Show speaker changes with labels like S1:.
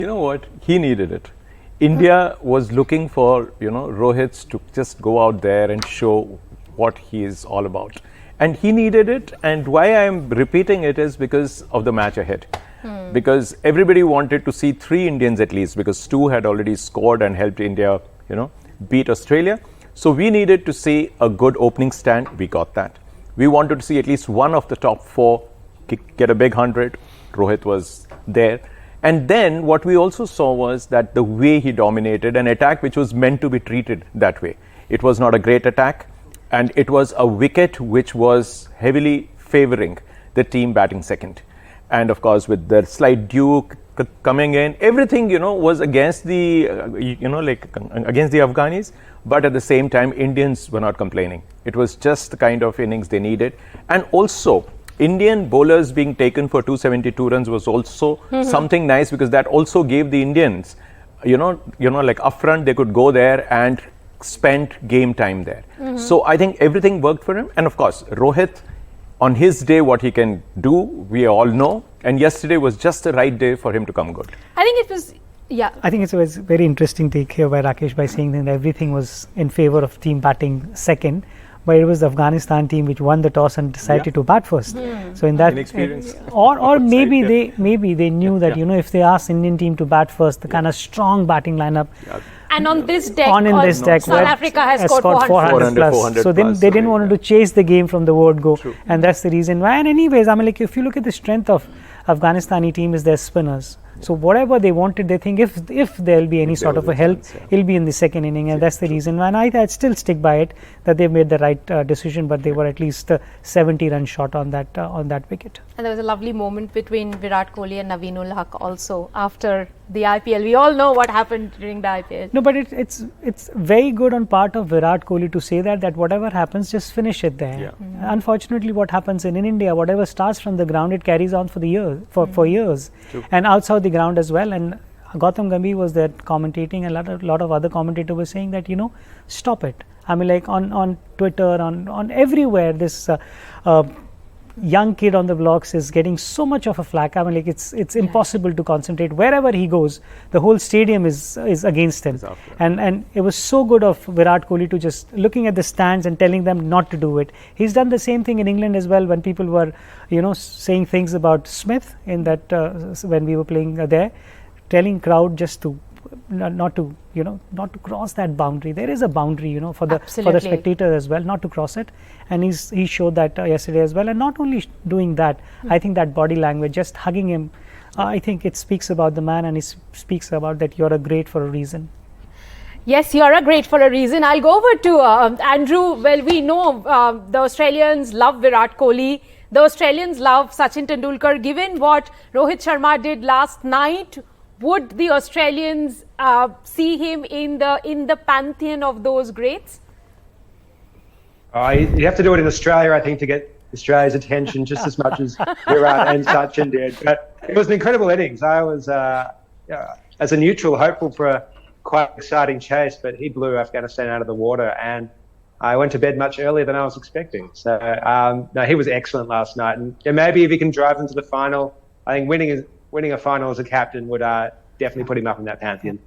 S1: You know what? He needed it. India was looking for, Rohit to just go out there and show what he is all about. And he needed it. And why I am repeating it is because of the match ahead. Because everybody wanted to see 3 Indians at least, because Stu had already scored and helped India, beat Australia. So we needed to see a good opening stand. We got that. We wanted to see at least one of the top 4 get a big 100. Rohit was there. And then what we also saw was that the way he dominated an attack which was meant to be treated that way. It was not a great attack, and it was a wicket which was heavily favoring the team batting second. And of course, with the slight dew coming in, everything, was against the, against the Afghanis. But at the same time, Indians were not complaining. It was just the kind of innings they needed. And also, Indian bowlers being taken for 272 runs was also something nice, because that also gave the Indians, like upfront, they could go there and spend game time there. So I think everything worked for him. And of course, Rohit, on his day, what he can do, we all know. And yesterday was just the right day for him to come good.
S2: I think it was, I
S3: think it was very interesting take here by Rakesh by saying that everything was in favor of team batting second. But it was the Afghanistan team which won the toss and decided to bat first. So in that, or maybe they knew that if they asked Indian team to bat first, the kind of strong batting lineup.
S2: And on this deck,
S3: South
S2: Africa has scored 400
S3: plus. So then they didn't want to chase the game from the word go, and that's the reason why. And anyways, I mean, like if you look at the strength of Afghanistani team is their spinners. So whatever they wanted, they think if there'll be any sort of a help, it'll be in the second inning, and that's the reason why. And I'd still stick by it that they made the right decision, but they were at least 70 runs short on that wicket.
S2: And there was a lovely moment between Virat Kohli and Naveenul Haq also after the IPL. We all know what happened during the IPL.
S3: No, but it's very good on part of Virat Kohli to say that whatever happens, just finish it there. Unfortunately, what happens in India, whatever starts from the ground, it carries on for years, and outside the ground as well. And Gautam Gambhir was there commentating, and a lot of other commentators were saying that stop it. I mean, like on Twitter, on everywhere, this young kid on the blocks is getting so much of a flack. I mean, like it's impossible to concentrate. Wherever he goes, the whole stadium is against him. And it was so good of Virat Kohli to just looking at the stands and telling them not to do it. He's done the same thing in England as well, when people were saying things about Smith in that when we were playing there, telling crowd just to not to cross that boundary. There is a boundary for the spectator as well, not to cross it, and he showed that yesterday as well. And not only doing that, I think that body language, just hugging him, I think it speaks about the man, and it speaks about that you're a great for a reason.
S2: Yes, you're a great for a reason. I'll go over to Andrew. Well, we know the Australians love Virat Kohli. The Australians love Sachin Tendulkar. Given what Rohit Sharma did last night, would the Australians see him in the pantheon of those greats?
S4: You have to do it in Australia, I think, to get Australia's attention just as much as Virat and Sachin did. But it was an incredible innings. I was, as a neutral, hopeful for a quite exciting chase, but he blew Afghanistan out of the water, and I went to bed much earlier than I was expecting. So, no, he was excellent last night. And maybe if he can drive them to the final, I think winning a final as a captain would definitely put him up in that pantheon.